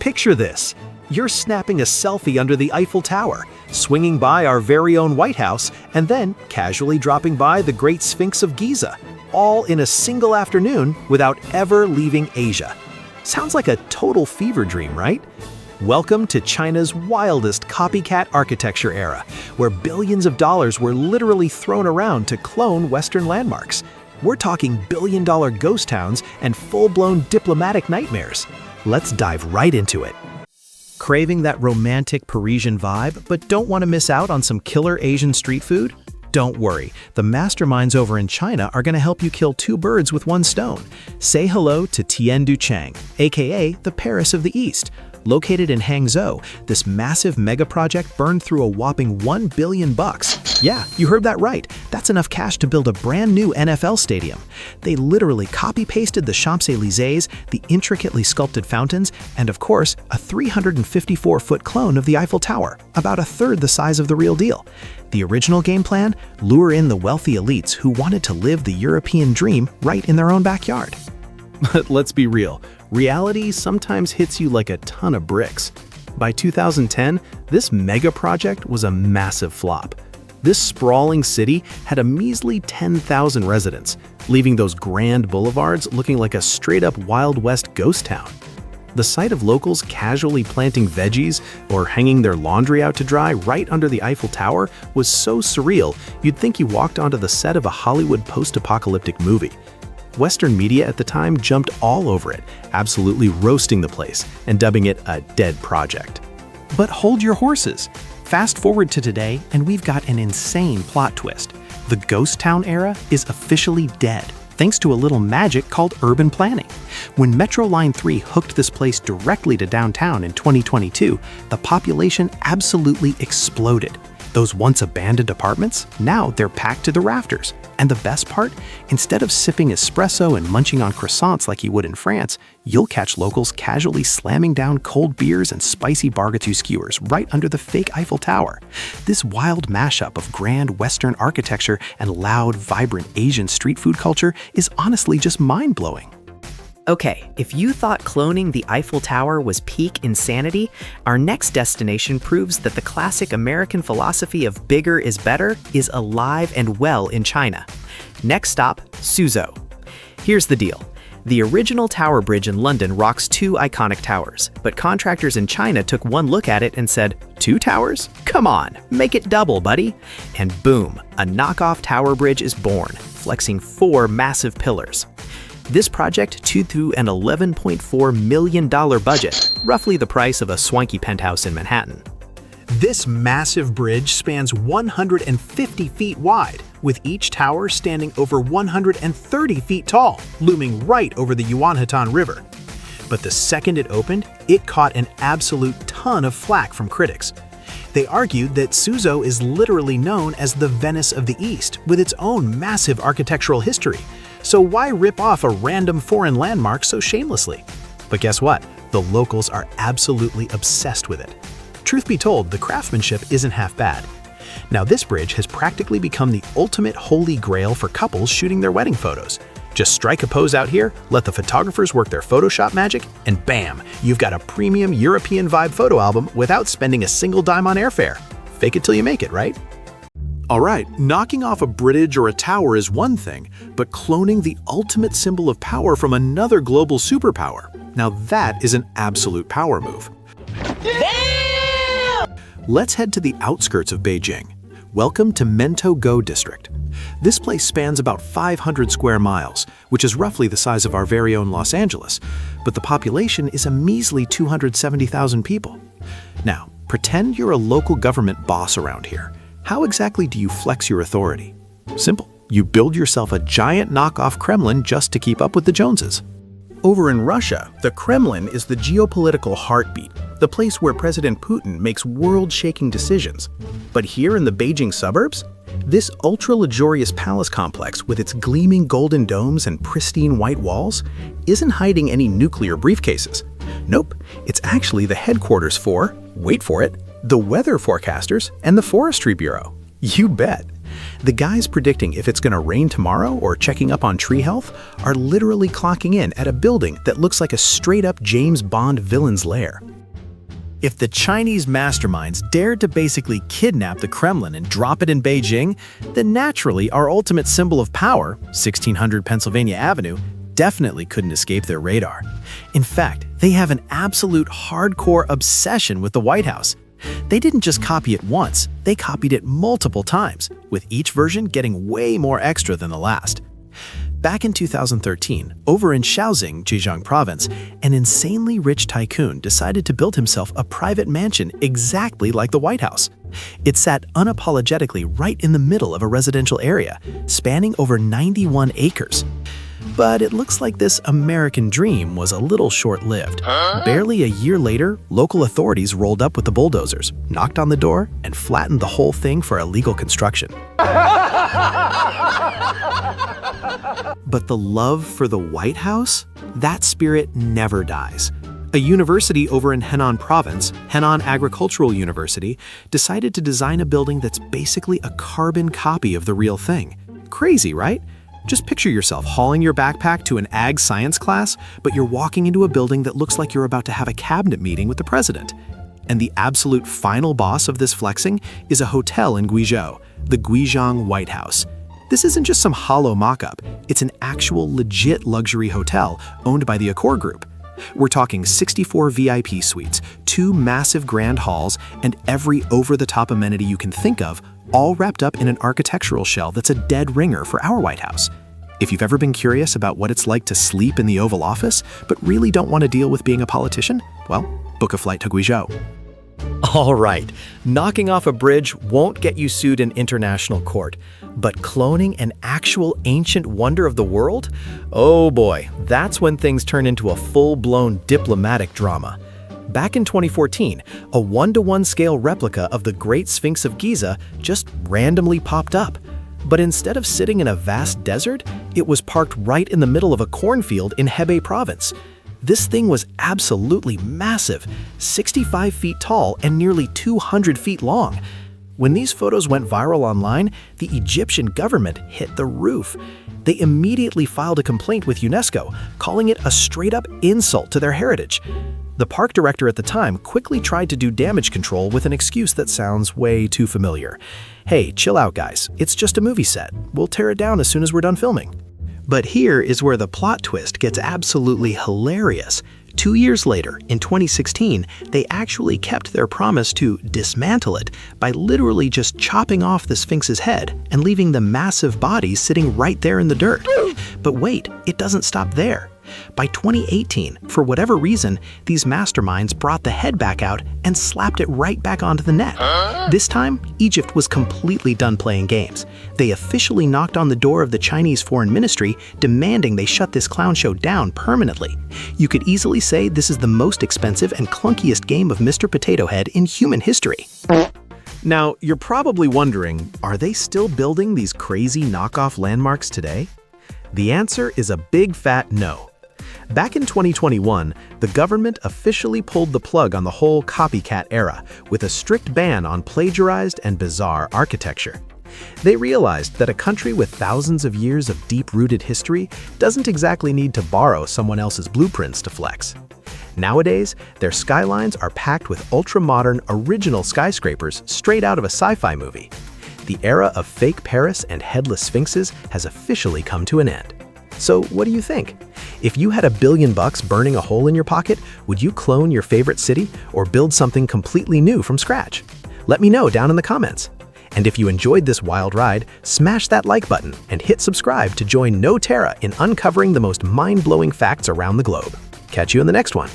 Picture this. You're snapping a selfie under the Eiffel Tower, swinging by our very own White House, and then casually dropping by the Great Sphinx of Giza, all in a single afternoon without ever leaving Asia. Sounds like a total fever dream, right? Welcome to China's wildest copycat architecture era, where billions of dollars were literally thrown around to clone Western landmarks. We're talking billion-dollar ghost towns and full-blown diplomatic nightmares. Let's dive right into it. Craving that romantic Parisian vibe, but don't want to miss out on some killer Asian street food? Don't worry, the masterminds over in China are going to help you kill two birds with one stone. Say hello to Tianduchang, aka the Paris of the East. Located in Hangzhou, this massive mega project burned through a whopping $1 billion. Yeah, you heard that right. That's enough cash to build a brand new NFL stadium. They literally copy-pasted the Champs-Élysées, the intricately sculpted fountains, and of course, a 354-foot clone of the Eiffel Tower, about a third the size of the real deal. The original game plan? Lure in the wealthy elites who wanted to live the European dream right in their own backyard. But let's be real. Reality sometimes hits you like a ton of bricks. By 2010, this mega project was a massive flop. This sprawling city had a measly 10,000 residents, leaving those grand boulevards looking like a straight-up Wild West ghost town. The sight of locals casually planting veggies or hanging their laundry out to dry right under the Eiffel Tower was so surreal you'd think you walked onto the set of a Hollywood post-apocalyptic movie. Western media at the time jumped all over it, absolutely roasting the place and dubbing it a dead project. But hold your horses. Fast forward to today, and we've got an insane plot twist. The ghost town era is officially dead, thanks to a little magic called urban planning. When Metro Line 3 hooked this place directly to downtown in 2022, the population absolutely exploded. Those once abandoned apartments, now they're packed to the rafters. And the best part? Instead of sipping espresso and munching on croissants like you would in France, you'll catch locals casually slamming down cold beers and spicy barbecue skewers right under the fake Eiffel Tower. This wild mashup of grand Western architecture and loud, vibrant Asian street food culture is honestly just mind-blowing. Okay, if you thought cloning the Eiffel Tower was peak insanity, our next destination proves that the classic American philosophy of bigger is better is alive and well in China. Next stop, Suzhou. Here's the deal. The original tower bridge in London rocks two iconic towers, but contractors in China took one look at it and said, "Two towers? Come on, make it double, buddy." And boom, a knockoff tower bridge is born, flexing four massive pillars. This project chewed through an $11.4 million budget, roughly the price of a swanky penthouse in Manhattan. This massive bridge spans 150 feet wide, with each tower standing over 130 feet tall, looming right over the Yuanhetan River. But the second it opened, it caught an absolute ton of flack from critics. They argued that Suzhou is literally known as the Venice of the East, with its own massive architectural history. So why rip off a random foreign landmark so shamelessly? But guess what? The locals are absolutely obsessed with it. Truth be told, the craftsmanship isn't half bad. Now, this bridge has practically become the ultimate holy grail for couples shooting their wedding photos. Just strike a pose out here, let the photographers work their Photoshop magic, and bam, you've got a premium European vibe photo album without spending a single dime on airfare. Fake it till you make it, right? Alright, knocking off a bridge or a tower is one thing, but cloning the ultimate symbol of power from another global superpower, now that is an absolute power move. Damn! Let's head to the outskirts of Beijing. Welcome to Mento-Go District. This place spans about 500 square miles, which is roughly the size of our very own Los Angeles, but the population is a measly 270,000 people. Now, pretend you're a local government boss around here. How exactly do you flex your authority? Simple. You build yourself a giant knockoff Kremlin just to keep up with the Joneses. Over in Russia, the Kremlin is the geopolitical heartbeat, the place where President Putin makes world-shaking decisions. But here in the Beijing suburbs, this ultra-luxurious palace complex with its gleaming golden domes and pristine white walls isn't hiding any nuclear briefcases. Nope, it's actually the headquarters for, wait for it, the weather forecasters and the Forestry Bureau. You bet. The guys predicting if it's going to rain tomorrow or checking up on tree health are literally clocking in at a building that looks like a straight-up James Bond villain's lair. If the Chinese masterminds dared to basically kidnap the Kremlin and drop it in Beijing, then naturally our ultimate symbol of power, 1600 Pennsylvania Avenue, definitely couldn't escape their radar. In fact, they have an absolute hardcore obsession with the White House. They didn't just copy it once, they copied it multiple times, with each version getting way more extra than the last. Back in 2013, over in Shaoxing, Zhejiang province, an insanely rich tycoon decided to build himself a private mansion exactly like the White House. It sat unapologetically right in the middle of a residential area, spanning over 91 acres. But it looks like this American dream was a little short-lived. Barely a year later, local authorities rolled up with the bulldozers, knocked on the door, and flattened the whole thing for illegal construction. But the love for the White House? That spirit never dies. A university over in Henan province, Henan Agricultural University, decided to design a building that's basically a carbon copy of the real thing. Crazy, right? Just picture yourself hauling your backpack to an ag science class, but you're walking into a building that looks like you're about to have a cabinet meeting with the president. And the absolute final boss of this flexing is a hotel in Guizhou, the Guizhou White House. This isn't just some hollow mock-up, it's an actual legit luxury hotel owned by the Accor Group. We're talking 64 VIP suites, 2 massive grand halls, and every over-the-top amenity you can think of, all wrapped up in an architectural shell that's a dead ringer for our White House. If you've ever been curious about what it's like to sleep in the Oval Office, but really don't want to deal with being a politician, well, book a flight to Guizhou. All right, knocking off a bridge won't get you sued in international court, but cloning an actual ancient wonder of the world? Oh boy, that's when things turn into a full-blown diplomatic drama. Back in 2014, a 1-to-1 scale replica of the Great Sphinx of Giza just randomly popped up. But instead of sitting in a vast desert, it was parked right in the middle of a cornfield in Hebei province. This thing was absolutely massive, 65 feet tall and nearly 200 feet long. When these photos went viral online, the Egyptian government hit the roof. They immediately filed a complaint with UNESCO, calling it a straight-up insult to their heritage. The park director at the time quickly tried to do damage control with an excuse that sounds way too familiar. Hey, chill out guys, it's just a movie set. We'll tear it down as soon as we're done filming. But here is where the plot twist gets absolutely hilarious. 2 years later, in 2016, they actually kept their promise to dismantle it by literally just chopping off the Sphinx's head and leaving the massive body sitting right there in the dirt. But wait, it doesn't stop there. By 2018, for whatever reason, these masterminds brought the head back out and slapped it right back onto the net. This time, Egypt was completely done playing games. They officially knocked on the door of the Chinese Foreign Ministry, demanding they shut this clown show down permanently. You could easily say this is the most expensive and clunkiest game of Mr. Potato Head in human history. Now, you're probably wondering, are they still building these crazy knockoff landmarks today? The answer is a big fat no. Back in 2021, the government officially pulled the plug on the whole copycat era with a strict ban on plagiarized and bizarre architecture. They realized that a country with thousands of years of deep-rooted history doesn't exactly need to borrow someone else's blueprints to flex. Nowadays, their skylines are packed with ultra-modern, original skyscrapers straight out of a sci-fi movie. The era of fake Paris and headless sphinxes has officially come to an end. So what do you think? If you had $1 billion burning a hole in your pocket, would you clone your favorite city or build something completely new from scratch? Let me know down in the comments. And if you enjoyed this wild ride, smash that like button and hit subscribe to join KNOWTERRA in uncovering the most mind-blowing facts around the globe. Catch you in the next one.